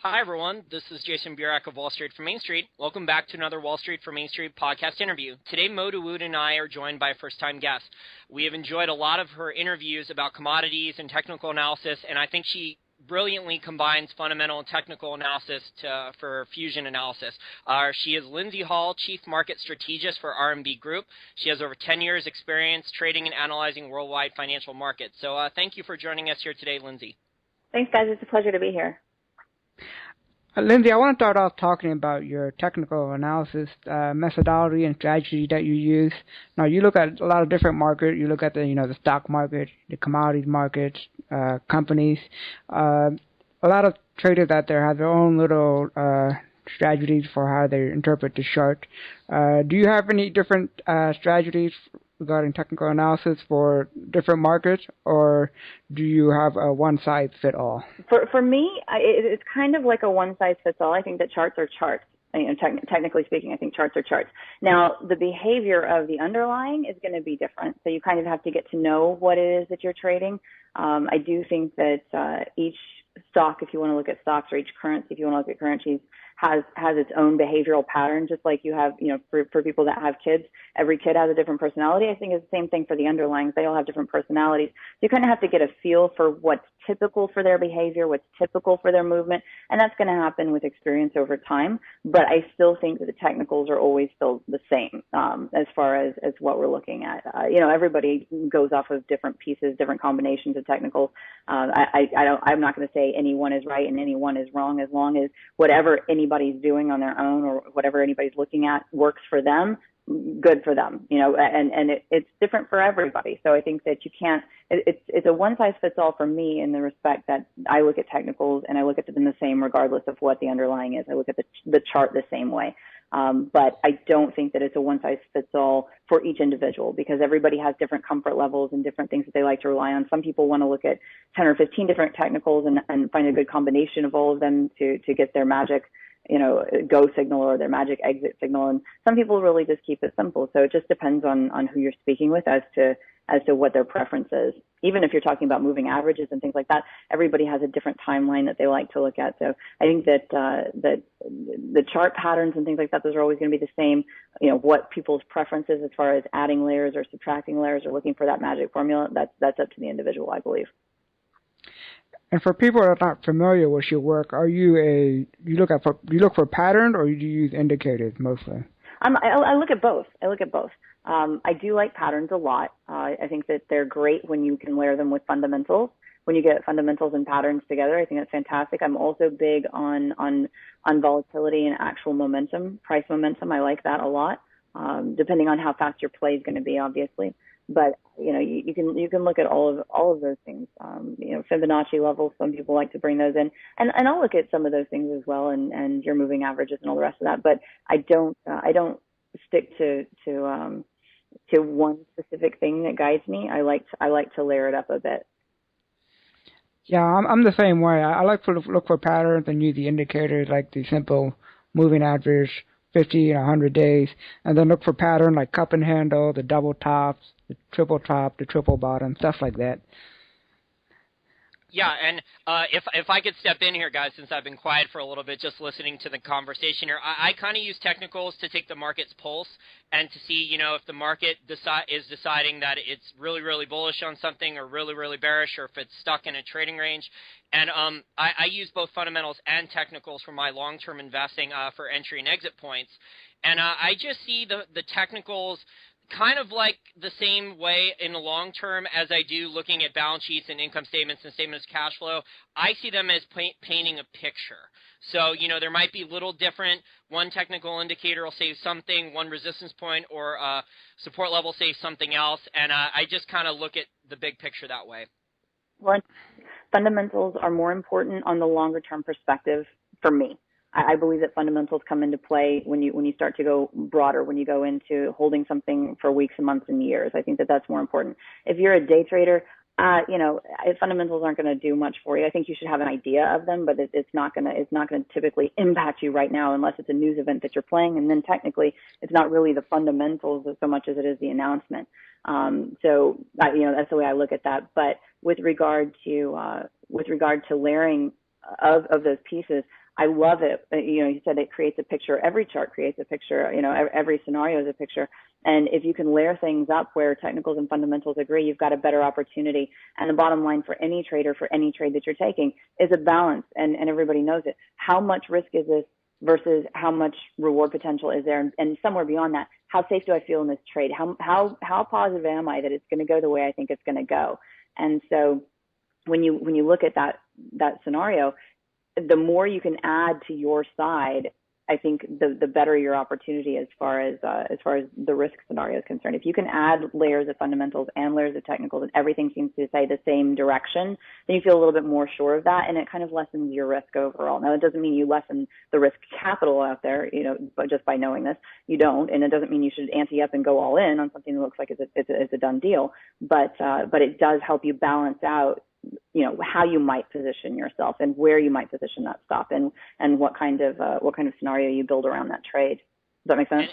Hi, everyone. This is Jason Burak of Wall Street for Main Street. Welcome back to another Wall Street for Main Street podcast interview. Today, Mo Dawood and I are joined by a first-time guest. We have enjoyed a lot of her interviews about commodities and technical analysis, and I think she brilliantly combines fundamental and technical analysis for fusion analysis. She is Lindsay Hall, Chief Market Strategist for RMB Group. She has over 10 years experience trading and analyzing worldwide financial markets. So thank you for joining us here today, Lindsay. Thanks, guys. It's a pleasure to be here. Lindsay, I want to start off talking about your technical analysis methodology and strategy that you use. Now, you look at a lot of different markets. You look at the stock market, the commodities markets, companies. A lot of traders out there have their own little strategies for how they interpret the chart. Do you have any different strategies regarding technical analysis for different markets, or do you have a one-size-fits-all? For me, it's kind of like a one-size-fits-all. I think that charts are charts. Technically speaking, I think charts are charts. Now, the behavior of the underlying is going to be different, so you kind of have to get to know what it is that you're trading. I do think that each stock, if you want to look at stocks, or each currency, if you want to look at currencies, has its own behavioral pattern, just like you have, for people that have kids, every kid has a different personality. I think it's the same thing for the underlyings. They all have different personalities. So you kind of have to get a feel for what's typical for their behavior, what's typical for their movement, and that's going to happen with experience over time. But I still think that the technicals are always still the same as far as what we're looking at. Everybody goes off of different pieces, different combinations of technicals. I'm not going to say any one is right and any one is wrong, as long as whatever anybody's doing on their own or whatever anybody's looking at works for them, good for them, and it's different for everybody. So I think that you can't, it's a one size fits all for me in the respect that I look at technicals and I look at them the same regardless of what the underlying is. I look at the chart the same way. But I don't think that it's a one size fits all for each individual, because everybody has different comfort levels and different things that they like to rely on. Some people want to look at 10 or 15 different technicals and find a good combination of all of them to get their magic go signal or their magic exit signal. And some people really just keep it simple. So it just depends on who you're speaking with as to what their preference is. Even if you're talking about moving averages and things like that, everybody has a different timeline that they like to look at. So I think that the chart patterns and things like that, those are always going to be the same. What people's preferences as far as adding layers or subtracting layers or looking for that magic formula, that's up to the individual, I believe. And for people that are not familiar with your work, you look for pattern, or do you use indicators mostly? I look at both. I do like patterns a lot. I think that they're great when you can layer them with fundamentals. When you get fundamentals and patterns together, I think that's fantastic. I'm also big on volatility and actual momentum, price momentum. I like that a lot, depending on how fast your play is going to be, obviously. But you can look at all of those things. Fibonacci levels, some people like to bring those in, and I'll look at some of those things as well, and your moving averages and all the rest of that. But I don't stick to one specific thing that guides me. I like to layer it up a bit. Yeah, I'm the same way. I like to look for patterns and use the indicators like the simple moving average, 50 and 100 days, and then look for pattern like cup and handle, the double tops, the triple top, the triple bottom, stuff like that. Yeah, and if I could step in here, guys, since I've been quiet for a little bit, just listening to the conversation here, I kind of use technicals to take the market's pulse and to see, if the market is deciding that it's really, really bullish on something or really, really bearish, or if it's stuck in a trading range. And I use both fundamentals and technicals for my long-term investing for entry and exit points. And I just see the technicals kind of like the same way in the long term as I do looking at balance sheets and income statements and statements of cash flow. I see them as painting a picture. So, there might be little different. One technical indicator will say something, one resistance point or support level say something else, and I just kind of look at the big picture that way. Well, fundamentals are more important on the longer term perspective for me. I believe that fundamentals come into play when you start to go broader, when you go into holding something for weeks and months and years. I think that that's more important. If you're a day trader, fundamentals aren't going to do much for you. I think you should have an idea of them, but it's not going to typically impact you right now unless it's a news event that you're playing. And then technically, it's not really the fundamentals so much as it is the announcement. So that's the way I look at that. But with regard to layering of those pieces, I love it. You said it creates a picture. Every chart creates a picture. Every scenario is a picture. And if you can layer things up where technicals and fundamentals agree, you've got a better opportunity. And the bottom line for any trader, for any trade that you're taking, is a balance. And everybody knows it. How much risk is this versus how much reward potential is there? And somewhere beyond that, how safe do I feel in this trade? How positive am I that it's going to go the way I think it's going to go? And so when you look at that scenario, the more you can add to your side, I think the better your opportunity as far as the risk scenario is concerned. If you can add layers of fundamentals and layers of technicals and everything seems to say the same direction, then you feel a little bit more sure of that, and it kind of lessens your risk overall. Now, it doesn't mean you lessen the risk capital out there, but just by knowing this, you don't, and it doesn't mean you should ante up and go all in on something that looks like it's a done deal. But it does help you balance out how you might position yourself and where you might position that stop and what kind of scenario you build around that trade. Does that make sense?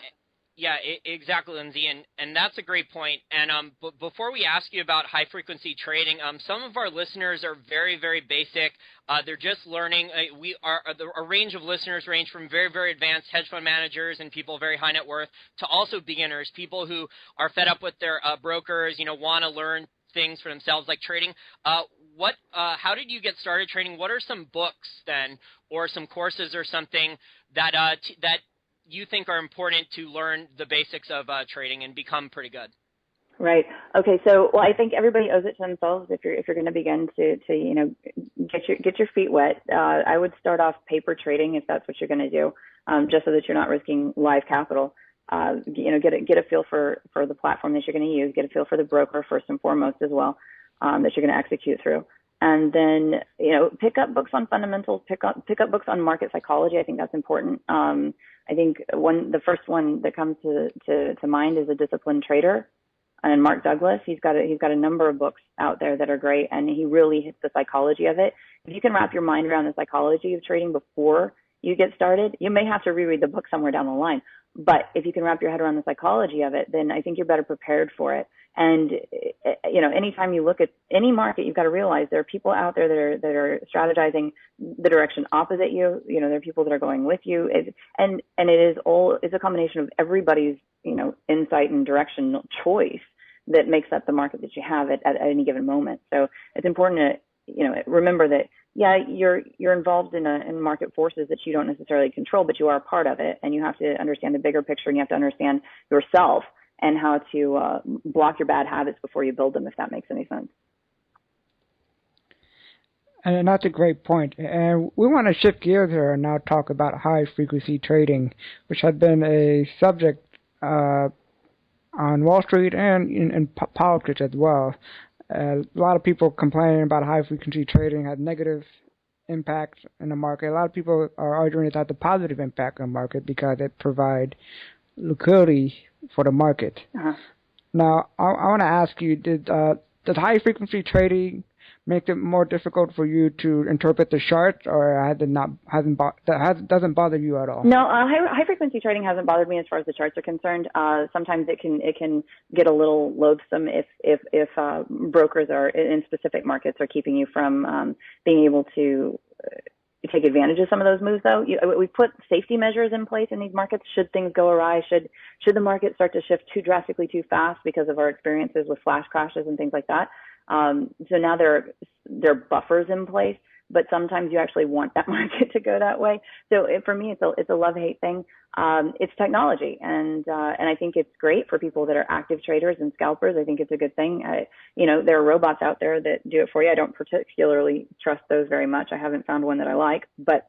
Yeah, exactly, Lindsay, and that's a great point. And before we ask you about high frequency trading, some of our listeners are very, very basic. They're just learning. Our range of listeners range from very, very advanced hedge fund managers and people very high net worth to also beginners, people who are fed up with their brokers, want to learn things for themselves like trading. How did you get started trading? What are some books then, or some courses or something that you think are important to learn the basics of trading and become pretty good? Right. Okay. So, I think everybody owes it to themselves if you're going to begin to get your feet wet. I would start off paper trading if that's what you're going to do, just so that you're not risking live capital. Get a feel for the platform that you're going to use. Get a feel for the broker first and foremost as well, that you're going to execute through. And then, pick up books on fundamentals, pick up books on market psychology. I think that's important. I think the first one that comes to mind is A Disciplined Trader, and Mark Douglas. He's got a number of books out there that are great, and he really hits the psychology of it. If you can wrap your mind around the psychology of trading before you get started, you may have to reread the book somewhere down the line. But if you can wrap your head around the psychology of it, then I think you're better prepared for it. And, anytime you look at any market, you've got to realize there are people out there that are strategizing the direction opposite you. There are people that are going with you. It's a combination of everybody's, insight and directional choice that makes up the market that you have at any given moment. So it's important to, remember that, yeah, you're involved in market forces that you don't necessarily control, but you are a part of it, and you have to understand the bigger picture, and you have to understand yourself and how to block your bad habits before you build them, if that makes any sense. And that's a great point. And we want to shift gears here and now talk about high-frequency trading, which has been a subject on Wall Street and in politics as well. A lot of people complaining about high-frequency trading had negative impact in the market. A lot of people are arguing it has a positive impact on the market because it provides liquidity for the market. Uh-huh. Now, I want to ask you, does high-frequency trading make it more difficult for you to interpret the charts, or doesn't bother you at all? No, high-frequency trading hasn't bothered me as far as the charts are concerned. Sometimes it can get a little loathsome if brokers are in specific markets are keeping you from being able to take advantage of some of those moves, though. We put safety measures in place in these markets should things go awry, should the market start to shift too drastically too fast because of our experiences with flash crashes and things like that. So now there are buffers in place, but sometimes you actually want that market to go that way. So for me, it's a love-hate thing. It's technology, and I think it's great for people that are active traders and scalpers. I think it's a good thing. There are robots out there that do it for you. I don't particularly trust those very much. I haven't found one that I like, but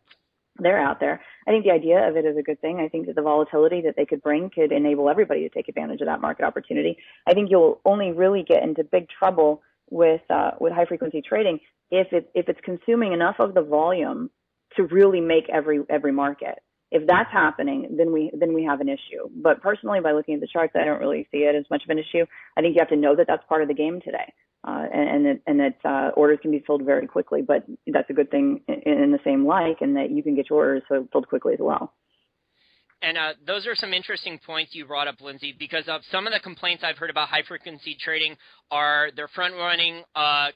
they're out there. I think the idea of it is a good thing. I think that the volatility that they could bring could enable everybody to take advantage of that market opportunity. I think you'll only really get into big trouble with high frequency trading if it's consuming enough of the volume to really make every market. If that's happening, then we have an issue. But personally, by looking at the charts, I don't really see it as much of an issue. I think you have to know that that's part of the game today, and that orders can be filled very quickly. But that's a good thing in the same like, and that you can get your orders filled quickly as well. And those are some interesting points you brought up, Lindsay, because some of the complaints I've heard about high-frequency trading they're front running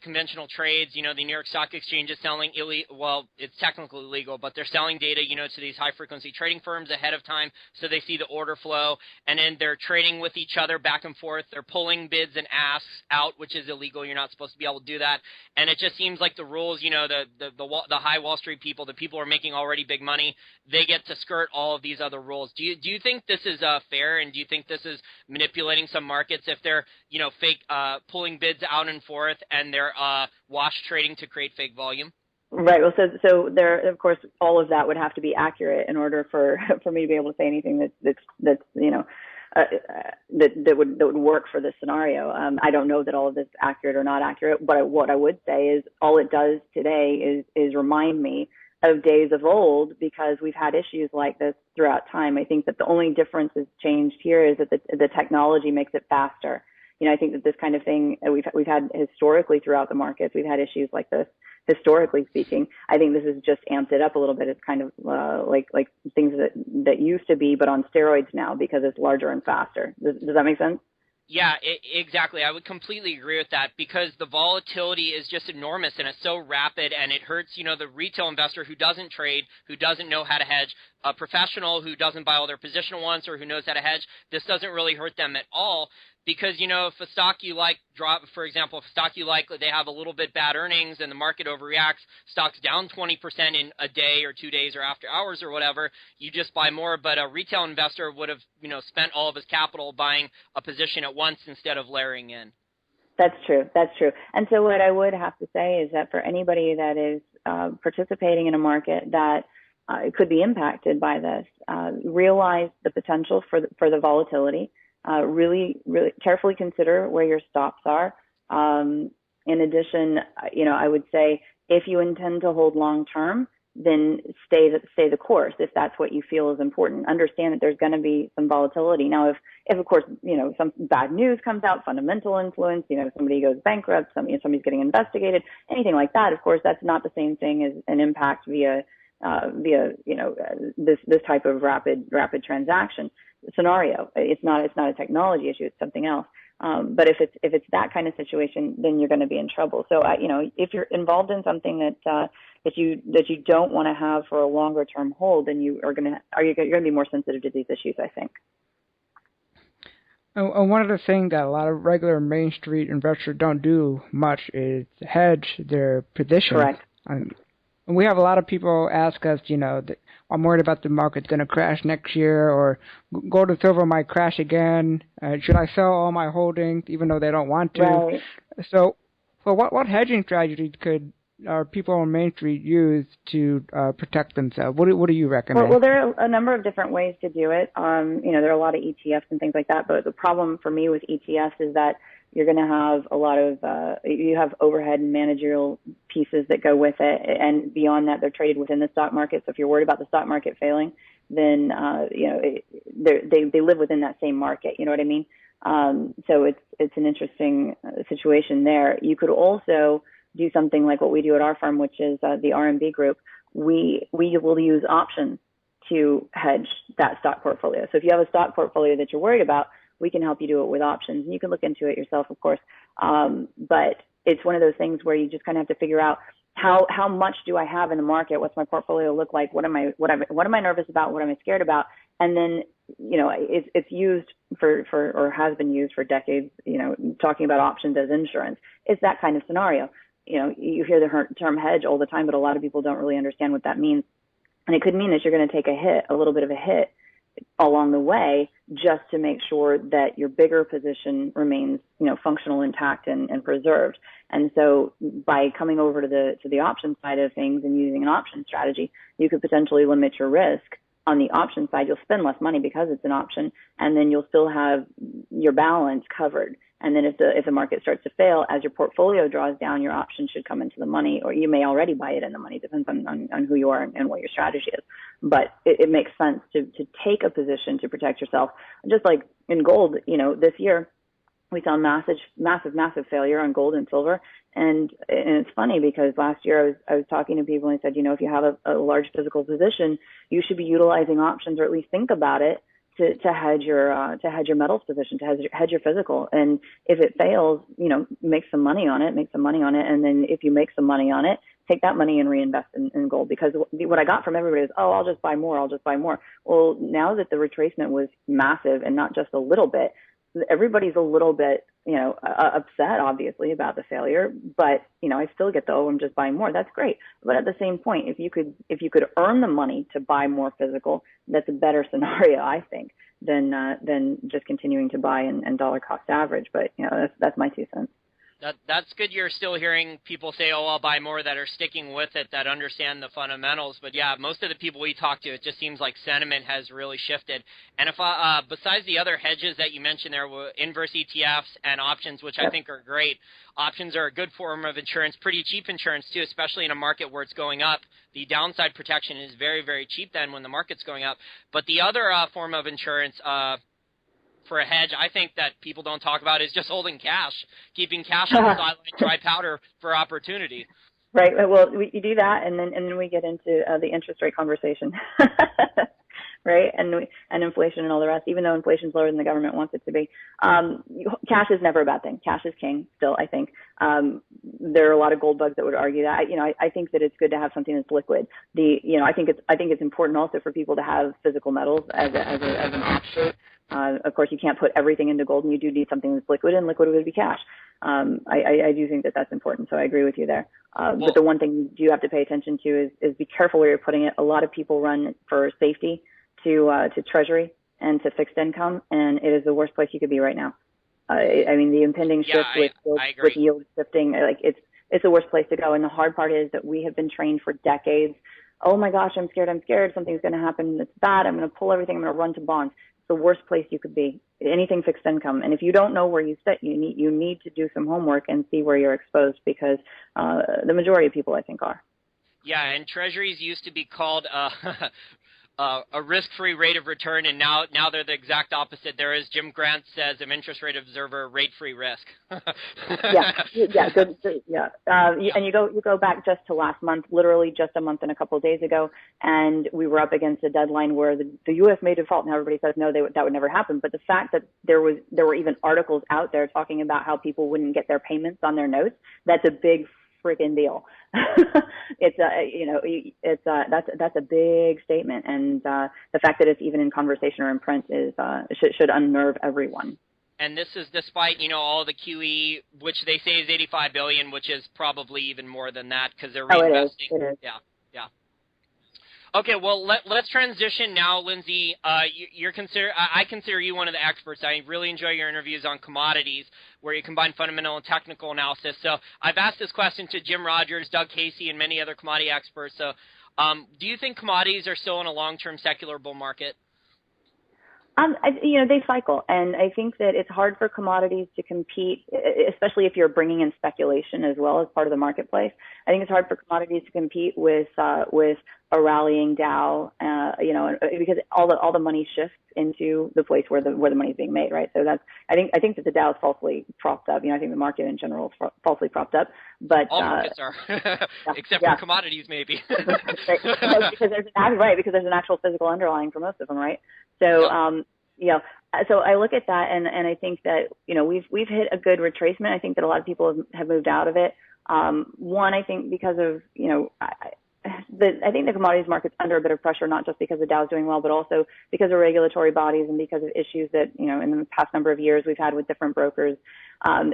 conventional trades. You know, the New York Stock Exchange is selling well, it's technically illegal, but they're selling data, you know, to these high frequency trading firms ahead of time so they see the order flow, and then they're trading with each other back and forth. They're pulling bids and asks out, which is illegal. You're not supposed to be able to do that. And it just seems like the rules, you know, the high Wall Street people, the people who are making already big money, they get to skirt all of these other rules. Do you think this is fair, and do you think this is manipulating some markets if they're, you know, fake pulling bids out and forth, and they're wash trading to create fake volume? Right. Well, so there, of course, all of that would have to be accurate in order for me to be able to say anything that's you know that would work for this scenario. I don't know that all of this is accurate or not accurate, but what I would say is all it does today is remind me of days of old, because we've had issues like this throughout time. I think that the only difference that's changed here is that the technology makes it faster. You know, I think that this kind of thing we've had historically throughout the markets. We've had issues like this historically speaking. I think this has just amped it up a little bit. It's kind of like things that used to be, but on steroids now because it's larger and faster. Does that make sense? Yeah, exactly. I would completely agree with that, because the volatility is just enormous and it's so rapid, and it hurts, you know, the retail investor who doesn't trade, who doesn't know how to hedge, a professional who doesn't buy all their position once or who knows how to hedge. This doesn't really hurt them at all, because, you know, if a stock you like drop, for example, if a stock you like, they have a little bit bad earnings and the market overreacts, stock's down 20% in a day or 2 days or after hours or whatever, you just buy more. But a retail investor would have, you know, spent all of his capital buying a position at once instead of layering in. That's true. That's true. And so what I would have to say is that for anybody that is participating in a market that could be impacted by this, realize the potential for the volatility. Really carefully consider where your stops are. In addition, you know, I would say if you intend to hold long term, then stay the course if that's what you feel is important. Understand that there's going to be some volatility. Now, if of course, you know, some bad news comes out, fundamental influence, you know, somebody goes bankrupt, somebody's getting investigated, anything like that, of course, that's not the same thing as an impact via you know, this type of rapid transaction scenario. It's not a technology issue. It's something else. But if it's that kind of situation, then you're going to be in trouble. So, you know, if you're involved in something that you don't want to have for a longer term hold, then you're going to be more sensitive to these issues, I think. And one of the things that a lot of regular Main Street investors don't do much is hedge their positions. Correct. And we have a lot of people ask us, you know, I'm worried about the market's going to crash next year, or gold and silver might crash again. Should I sell all my holdings, even though they don't want to? Right. So what hedging strategies could people on Main Street use to protect themselves? What do you recommend? Well, there are a number of different ways to do it. You know, there are a lot of ETFs and things like that, but the problem for me with ETFs is that you're going to have a lot of, you have overhead and managerial pieces that go with it. And beyond that, they're traded within the stock market. So if you're worried about the stock market failing, then, you know, they live within that same market. You know what I mean? So it's an interesting situation there. You could also do something like what we do at our firm, which is the RMB Group. We will use options to hedge that stock portfolio. So if you have a stock portfolio that you're worried about, we can help you do it with options. And you can look into it yourself, of course. But it's one of those things where you just kind of have to figure out how much do I have in the market? What's my portfolio look like? What am I nervous about? What am I scared about? And then, you know, it's used for or has been used for decades, you know, talking about options as insurance. It's that kind of scenario. You know, you hear the term hedge all the time, but a lot of people don't really understand what that means. And it could mean that you're going to take a little bit of a hit along the way, just to make sure that your bigger position remains, you know, functional, intact, and preserved. And so by coming over to the option side of things and using an option strategy, you could potentially limit your risk. On the option side, you'll spend less money because it's an option, and then you'll still have your balance covered. And then if the market starts to fail, as your portfolio draws down, your option should come into the money, or you may already buy it in the money, depends on who you are and what your strategy is. But it makes sense to take a position to protect yourself. Just like in gold, you know, this year we saw massive failure on gold and silver. And it's funny because last year I was talking to people and I said, you know, if you have a large physical position, you should be utilizing options, or at least think about it, to hedge your metals position, to hedge your physical. And if it fails, make some money on it, and then if you make some money on it, take that money and reinvest in gold. Because what I got from everybody is, oh, I'll just buy more. Well, now that the retracement was massive and not just a little bit, everybody's a little bit, upset, obviously, about the failure. But, I still get the, oh, I'm just buying more. That's great. But at the same point, if you could earn the money to buy more physical, that's a better scenario, I think, than just continuing to buy and dollar cost average. But, that's my 2 cents. That's good. You're still hearing people say, oh, I'll buy more, that are sticking with it, that understand the fundamentals. But yeah, most of the people we talk to, it just seems like sentiment has really shifted. And if besides the other hedges that you mentioned there, inverse ETFs and options, which I think are great, options are a good form of insurance, pretty cheap insurance too, especially in a market where it's going up. The downside protection is very, very cheap then when the market's going up. But the other form of insurance, for a hedge, I think that people don't talk about is just holding cash, keeping cash on the sideline, dry powder for opportunity. Right. Well, you do that, and then we get into the interest rate conversation, right? And inflation and all the rest. Even though inflation's lower than the government wants it to be, cash is never a bad thing. Cash is king. Still, I think there are a lot of gold bugs that would argue that. I think that it's good to have something that's liquid. I think it's important also for people to have physical metals as an option. Of course, you can't put everything into gold, and you do need something that's liquid, and liquid would be cash. I do think that that's important, so I agree with you there. But the one thing you do have to pay attention to is be careful where you're putting it. A lot of people run for safety to Treasury and to fixed income, and it is the worst place you could be right now. The impending shift with yield shifting, it's the worst place to go. And the hard part is that we have been trained for decades. Oh my gosh, I'm scared. Something's going to happen. It's bad. I'm going to pull everything. I'm going to run to bonds. The worst place you could be, anything fixed income. And if you don't know where you sit, you need to do some homework and see where you're exposed, because the majority of people, I think, are. Yeah, and treasuries used to be called a risk-free rate of return, and now they're the exact opposite. There is, Jim Grant says, an interest rate observer, rate-free risk. Good. And you go back just to last month, literally just a month and a couple of days ago, and we were up against a deadline where the U.S. may default. Now everybody says no, that would never happen. But the fact that there were even articles out there talking about how people wouldn't get their payments on their notes, that's a big freaking deal. That's a big statement, and the fact that it's even in conversation or in print should unnerve everyone. And this is despite all the QE, which they say is $85 billion, which is probably even more than that because they're reinvesting. It is. Yeah. Okay, well let's transition now, Lindsay. I consider you one of the experts. I really enjoy your interviews on commodities, where you combine fundamental and technical analysis. So I've asked this question to Jim Rogers, Doug Casey, and many other commodity experts. So, do you think commodities are still in a long-term secular bull market? They cycle, and I think that it's hard for commodities to compete, especially if you're bringing in speculation as well as part of the marketplace. I think it's hard for commodities to compete with a rallying Dow, because all the money shifts into the place where the money is being made, right? So I think that the Dow is falsely propped up. I think the market in general is falsely propped up, but all markets are, except for commodities, maybe. because there's an actual physical underlying for most of them, right? So, so I look at that and I think that, we've hit a good retracement. I think that a lot of people have moved out of it. One, I think because of, I think the commodities market's under a bit of pressure, not just because the Dow's doing well, but also because of regulatory bodies and because of issues that, in the past number of years we've had with different brokers.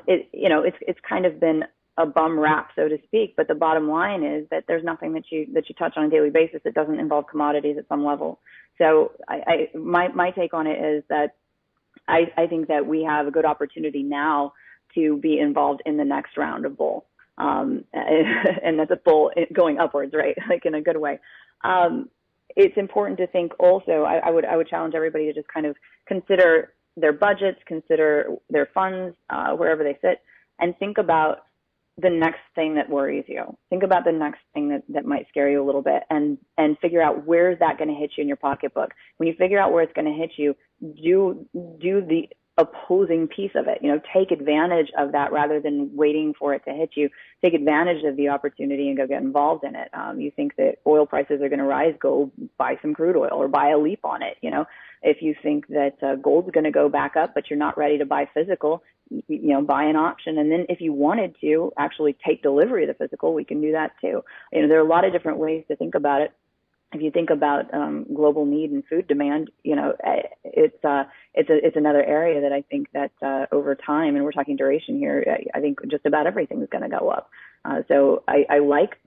It's kind of been a bum rap, so to speak. But the bottom line is that there's nothing that you touch on a daily basis that doesn't involve commodities at some level. So my take on it is that I think that we have a good opportunity now to be involved in the next round of bull. And that's a bull going upwards, right? Like in a good way. It's important to think also, I would challenge everybody to just kind of consider their budgets, consider their funds, wherever they sit, and think about the next thing that worries you. Think about the next thing that might scare you a little bit, and figure out where is that going to hit you in your pocketbook. When you figure out where it's going to hit you, do the opposing piece of it. Take advantage of that rather than waiting for it to hit you. Take advantage of the opportunity and go get involved in it. You think that oil prices are going to rise, go buy some crude oil or buy a leap on it. If you think that gold's going to go back up, but you're not ready to buy physical, buy an option. And then if you wanted to actually take delivery of the physical, we can do that too. There are a lot of different ways to think about it. If you think about global need and food demand, it's another area that I think that over time, and we're talking duration here, I think just about everything is going to go up. So I like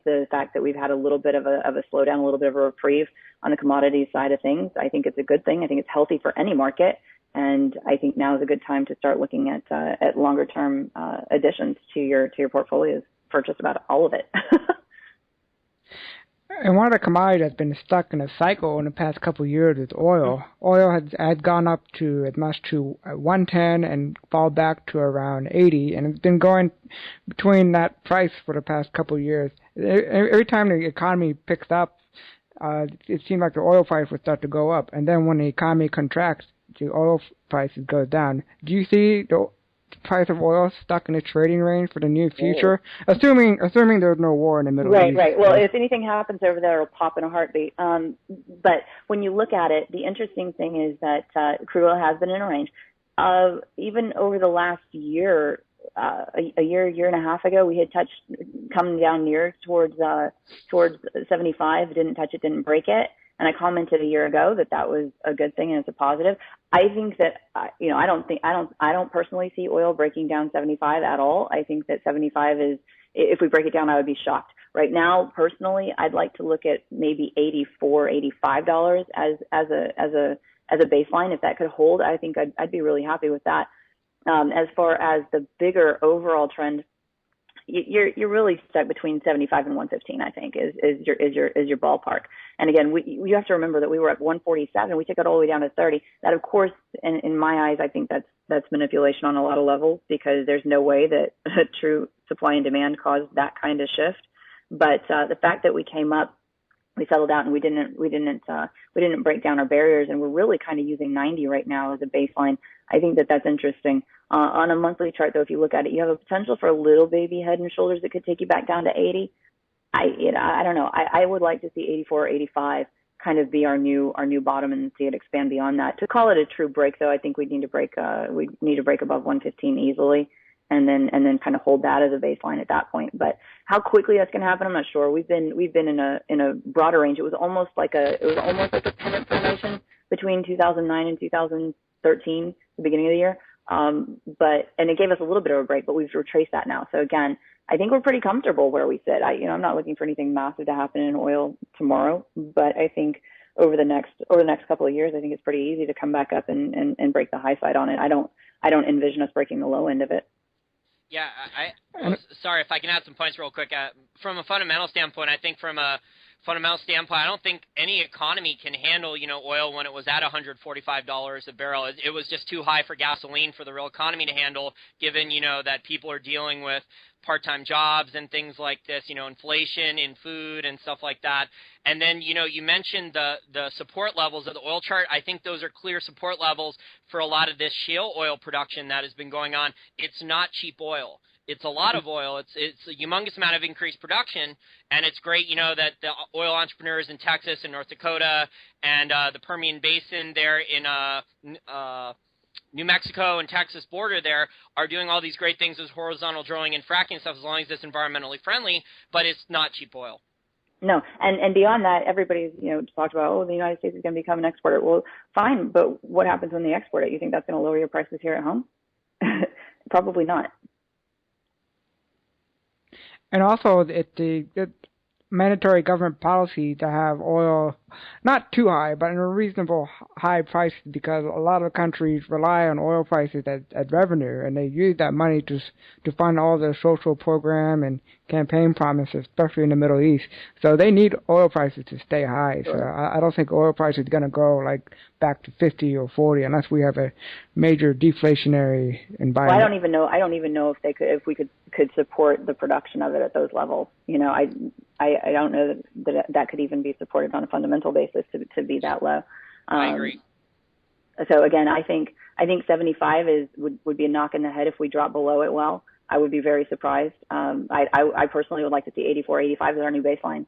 the fact that we've had a little bit of a slowdown, a little bit of a reprieve on the commodities side of things. I think it's a good thing. I think it's healthy for any market, and I think now is a good time to start looking at longer term additions to your portfolios for just about all of it. And one of the commodities that's been stuck in a cycle in the past couple of years is oil. Oil had gone up to as much to 110 and fall back to around 80, and it's been going between that price for the past couple of years. Every time the economy picks up, it seems like the oil price will start to go up, and then when the economy contracts, the oil prices go down. Do you see the price of oil stuck in a trading range for the near future, assuming there's no war in the Middle East? Right. Well, if anything happens over there, it'll pop in a heartbeat. But when you look at it, the interesting thing is that crude oil has been in a range. Even over the last year, a year and a half ago, we had come down near towards 75. Didn't touch it, didn't break it. And I commented a year ago that was a good thing and it's a positive. I think that, I don't personally see oil breaking down 75 at all. I think that 75 is, if we break it down, I would be shocked. Right now, personally, I'd like to look at maybe $84, $85 as a baseline. If that could hold, I think I'd be really happy with that. As far as the bigger overall trend, you're really stuck between 75 and 115. I think is your ballpark. And again, you have to remember that we were at 147. We took it all the way down to 30. That, of course, in my eyes, I think that's manipulation on a lot of levels, because there's no way that true supply and demand caused that kind of shift. But the fact that we came up, we settled out, and we didn't break down our barriers, and we're really kind of using 90 right now as a baseline. I think that's interesting. On a monthly chart, though, if you look at it, you have a potential for a little baby head and shoulders that could take you back down to 80. I don't know. I would like to see 84 or 85 kind of be our new bottom and see it expand beyond that. To call it a true break, though, I think we need to break above 115 easily, and then kind of hold that as a baseline at that point. But how quickly that's going to happen, I'm not sure. We've been in a broader range. It was almost like a pennant formation between 2009 and 2013, the beginning of the year. And it gave us a little bit of a break, but we've retraced that now. So again, I think we're pretty comfortable where we sit. I'm not looking for anything massive to happen in oil tomorrow, but I think over the next couple of years, I think it's pretty easy to come back up and break the high side on it. I don't envision us breaking the low end of it. Yeah, sorry if I can add some points real quick. From a fundamental standpoint, I think I don't think any economy can handle, oil when it was at $145 a barrel. It was just too high for gasoline for the real economy to handle, given, that people are dealing with part-time jobs and things like this, inflation in food and stuff like that. And then, you mentioned the support levels of the oil chart. I think those are clear support levels for a lot of this shale oil production that has been going on. It's not cheap oil. It's a lot of oil. It's a humongous amount of increased production, and it's great, that the oil entrepreneurs in Texas and North Dakota and the Permian Basin there in New Mexico and Texas border there are doing all these great things with horizontal drilling and fracking stuff, as long as it's environmentally friendly, but it's not cheap oil. No, and beyond that, everybody's talked about, the United States is going to become an exporter. Well, fine, but what happens when they export it? You think that's going to lower your prices here at home? Probably not. And also, the mandatory government policy to have oil not too high, but in a reasonable high price, because a lot of countries rely on oil prices as revenue, and they use that money to fund all their social program and campaign promises, especially in the Middle East. So they need oil prices to stay high. Sure. So I don't think oil prices are going to go back to 50 or 40 unless we have a major deflationary environment. Well, I don't even know if we could support the production of it at those levels. I don't know that could even be supported on a fundamental basis to be that low. I agree. So again, I think 75 would be a knock in the head if we drop below it. Well, I would be very surprised. I personally would like to see 84, 85 as our new baseline,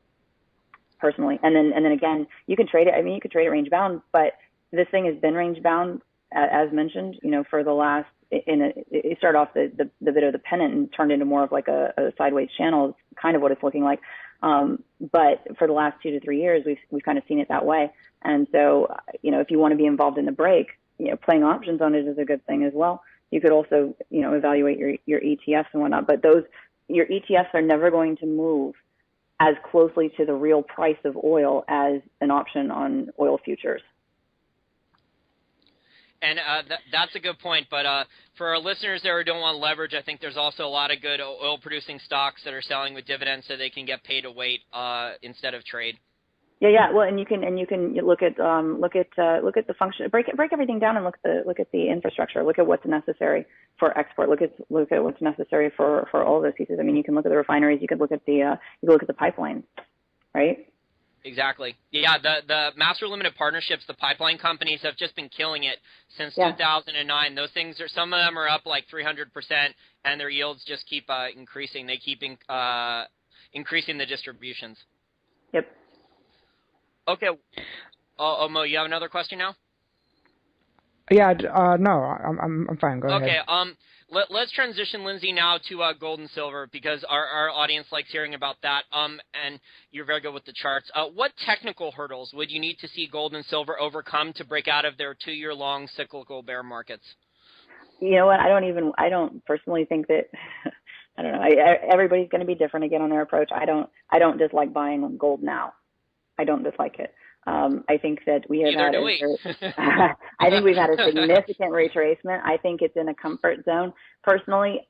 personally. And then again, you can trade it. I mean, you could trade it range bound, but this thing has been range bound, as mentioned, for the last, it started off the bit of the pennant and turned into more of like a sideways channel, is kind of what it's looking like. But for the last 2 to 3 years, we've kind of seen it that way. And so, if you want to be involved in the break, playing options on it is a good thing as well. You could also, evaluate your ETFs and whatnot, but your ETFs are never going to move as closely to the real price of oil as an option on oil futures. And that's a good point. But for our listeners there who don't want leverage, I think there's also a lot of good oil-producing stocks that are selling with dividends, so they can get paid to wait instead of trade. Yeah. Well, and you can look at the function, break everything down and look at the infrastructure. Look at what's necessary for export. Look at what's necessary for all of those pieces. I mean, you can look at the refineries. You could look at the pipelines, right? Exactly. Yeah, the master limited partnerships, the pipeline companies have just been killing it since 2009. Those things some of them are up like 300%, and their yields just keep increasing. They keep increasing the distributions. Yep. Okay. Mo, you have another question now? Yeah. No, I'm fine. Go ahead. Okay. Let's transition, Lindsay, now to gold and silver, because our audience likes hearing about that. And you're very good with the charts. What technical hurdles would you need to see gold and silver overcome to break out of their 2-year-long cyclical bear markets? You know what? I don't personally think that. I don't know. Everybody's going to be different again on their approach. I don't dislike buying gold now. I don't dislike it. I think that we have I think we've had a significant retracement. I think it's in a comfort zone. Personally,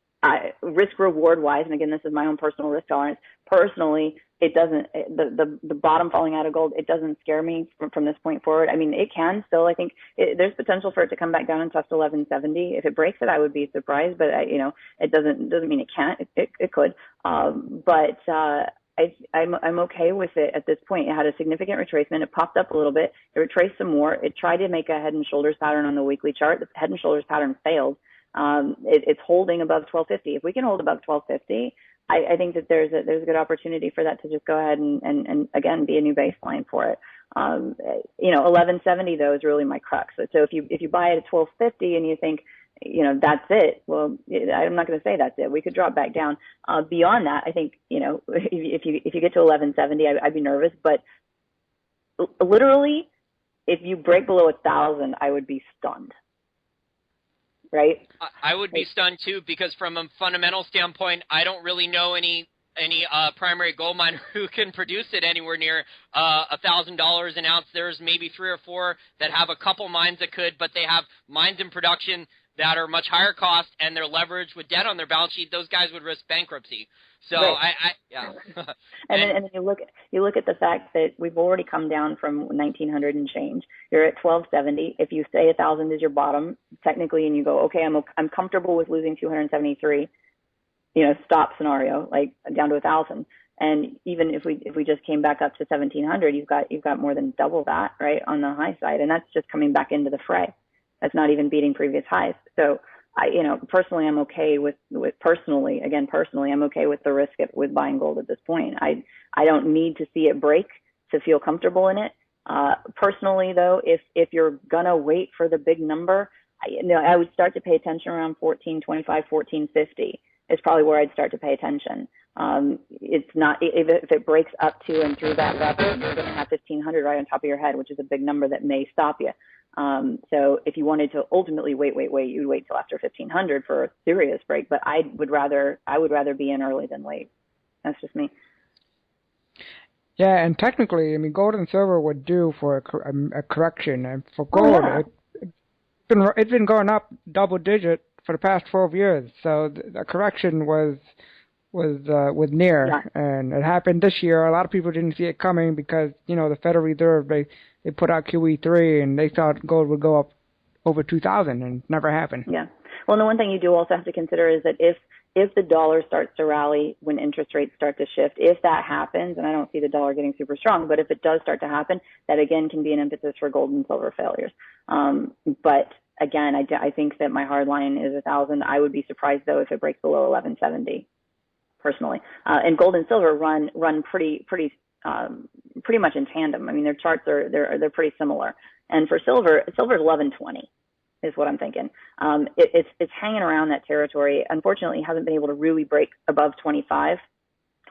risk reward wise, and again, this is my own personal risk tolerance. Personally, it doesn't, the bottom falling out of gold, it doesn't scare me from this point forward. I mean, it can still, I think there's potential for it to come back down and test 1170. If it breaks it, I would be surprised, but it doesn't mean it can't. It could. I'm okay with it at this point. It had a significant retracement. It popped up a little bit. It retraced some more. It tried to make a head and shoulders pattern on the weekly chart. The head and shoulders pattern failed. It's holding above 1250. If we can hold above 1250, I think that there's a good opportunity for that to just go ahead and again be a new baseline for it. 1170 though is really my crux. So if you buy it at 1250 and you think, that's it. Well, I'm not going to say that's it. We could drop back down. Beyond that, I think, if you get to 1170, I'd be nervous. But literally, if you break below 1,000, I would be stunned. Right? I would be stunned too, because from a fundamental standpoint, I don't really know any primary gold miner who can produce it anywhere near $1,000 an ounce. There's maybe 3 or 4 that have a couple mines that could, but they have mines in production that are much higher cost, and they're leveraged with debt on their balance sheet. Those guys would risk bankruptcy. So right. Yeah. and then you look at the fact that we've already come down from 1900 and change. You're at 1270. If you say 1,000 is your bottom, technically, and you go, okay, I'm comfortable with losing 273. Stop scenario, like down to 1,000. And even if we just came back up to 1,700, you've got more than double that, right, on the high side, and that's just coming back into the fray. That's not even beating previous highs. So personally, I'm okay with personally, I'm okay with the risk with buying gold at this point. I don't need to see it break to feel comfortable in it. Personally, though, if you're gonna wait for the big number, I would start to pay attention around 1425, 1450 is probably where I'd start to pay attention. It's not, if it breaks up to and through that level, you're going to have 1,500 right on top of your head, which is a big number that may stop you. So if you wanted to ultimately wait, you'd wait till after 1,500 for a serious break. But I would rather be in early than late. That's just me. Yeah, and technically, I mean, gold and silver would do for a correction. And for gold, it's been going up double digit for the past 12 years. So the correction was near, and it happened this year. A lot of people didn't see it coming because, the Federal Reserve, they put out QE3 and they thought gold would go up over 2,000, and it never happened. Yeah. Well, and the one thing you do also have to consider is that if if the dollar starts to rally when interest rates start to shift, if that happens, and I don't see the dollar getting super strong, but if it does start to happen, that again can be an impetus for gold and silver failures. But again, I think that my hard line is 1,000. I would be surprised though if it breaks below 1170, personally. And gold and silver run pretty much in tandem. I mean, their charts they're pretty similar. And for silver's 1120 is what I'm thinking. It's hanging around that territory. Unfortunately, it hasn't been able to really break above 25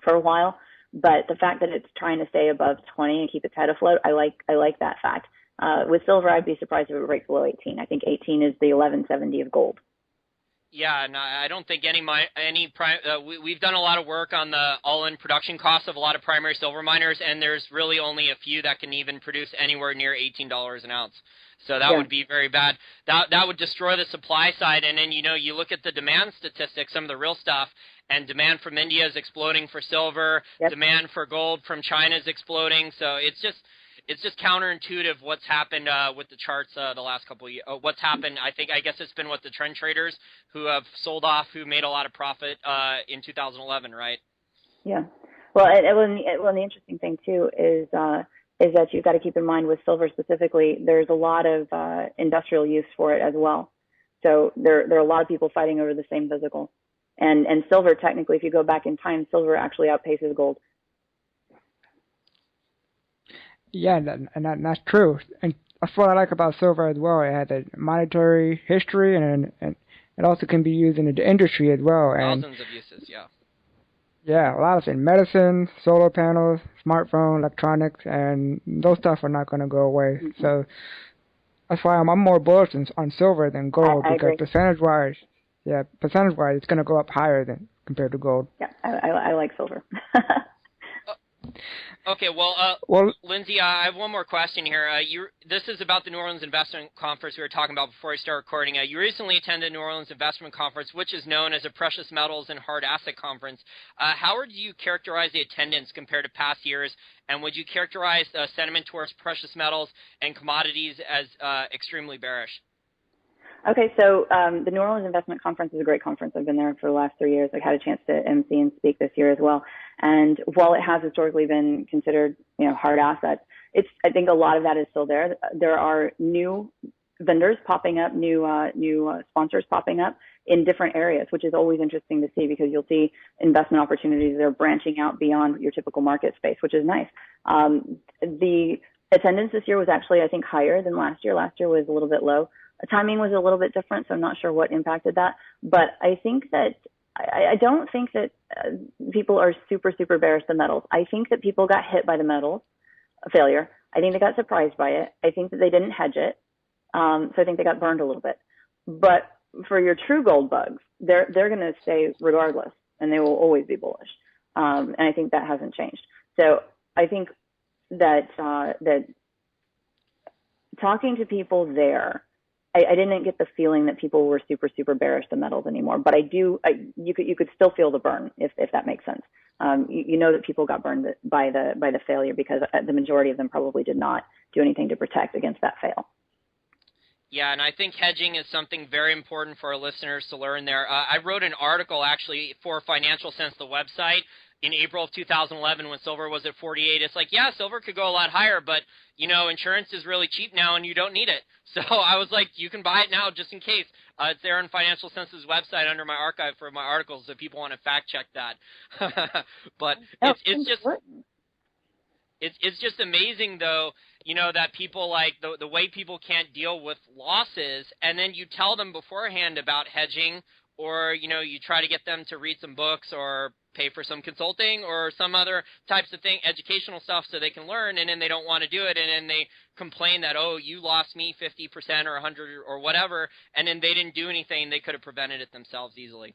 for a while. But the fact that it's trying to stay above 20 and keep its head afloat, I like that fact. With silver, I'd be surprised if it breaks below 18. I think 18 is the 1170 of gold. Yeah, no, I don't think we've done a lot of work on the all-in production costs of a lot of primary silver miners, and there's really only a few that can even produce anywhere near $18 an ounce. So that would be very bad. That would destroy the supply side, and then, you look at the demand statistics, some of the real stuff, and demand from India is exploding for silver, demand for gold from China is exploding, so it's just counterintuitive what's happened with the charts the last couple of years. What's happened, I guess it's been the trend traders who have sold off, who made a lot of profit in 2011, right? Yeah. Well, the interesting thing too is that you've got to keep in mind with silver specifically, there's a lot of industrial use for it as well. So there are a lot of people fighting over the same physical. And silver, technically, if you go back in time, silver actually outpaces gold. Yeah, and that's true. And that's what I like about silver as well. It has a monetary history, and it also can be used in the industry as well. Thousands of uses, yeah. Yeah, a lot of it. Medicine, solar panels, smartphone, electronics, and those stuff are not going to go away. Mm-hmm. So that's why I'm more bullish on silver than gold, because percentage-wise, it's going to go up higher than compared to gold. Yeah, I like silver. Okay, well, Lindsay, I have one more question here. This is about the New Orleans Investment Conference we were talking about before I start recording. You recently attended New Orleans Investment Conference, which is known as a precious metals and hard asset conference. How would you characterize the attendance compared to past years, and would you characterize sentiment towards precious metals and commodities as extremely bearish? Okay, so the New Orleans Investment Conference is a great conference. I've been there for the last 3 years. I've had a chance to MC and speak this year as well. And while it has historically been considered, hard assets, I think a lot of that is still there. There are new vendors popping up, new sponsors popping up in different areas, which is always interesting to see, because you'll see investment opportunities that are branching out beyond your typical market space, which is nice. The attendance this year was actually, I think, higher than last year. Last year was a little bit low. The timing was a little bit different, so I'm not sure what impacted that. But I think that I don't think that people are super, super bearish to metals. I think that people got hit by the metals failure. I think they got surprised by it. I think that they didn't hedge it. So I think they got burned a little bit. But for your true gold bugs, they're going to stay regardless, and they will always be bullish. And I think that hasn't changed. So I think that that talking to people there, I didn't get the feeling that people were super, super bearish to metals anymore. But you could still feel the burn, if that makes sense. You know that people got burned by the failure, because the majority of them probably did not do anything to protect against that fail. Yeah, and I think hedging is something very important for our listeners to learn there. I wrote an article, actually, for Financial Sense, the website, in April of 2011 when silver was at 48. It's like, yeah, silver could go a lot higher, but, insurance is really cheap now and you don't need it. So I was like, you can buy it now just in case. It's there on Financial Sense's website under my archive for my articles if people want to fact check that. But it's just amazing, though, that people the way people can't deal with losses, and then you tell them beforehand about hedging, or, you try to get them to read some books or pay for some consulting or some other types of educational stuff so they can learn, and then they don't want to do it, and then they complain that, oh, you lost me 50% or 100 or whatever, and then they didn't do anything. They could have prevented it themselves easily.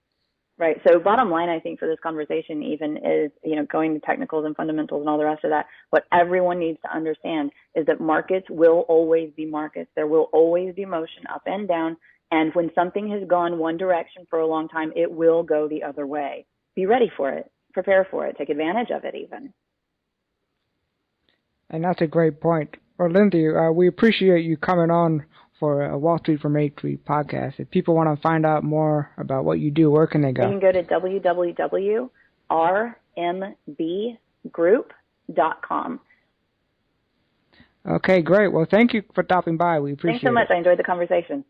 Right. So bottom line, I think, for this conversation even is, going to technicals and fundamentals and all the rest of that, what everyone needs to understand is that markets will always be markets. There will always be motion up and down. And when something has gone one direction for a long time, it will go the other way. Be ready for it. Prepare for it. Take advantage of it even. And that's a great point. Well, Lindsay, we appreciate you coming on for a Wall Street from 8 Street podcast. If people want to find out more about what you do, where can they go? They can go to www.rmbgroup.com. Okay, great. Well, thank you for stopping by. We appreciate it. Thanks so much. I enjoyed the conversation.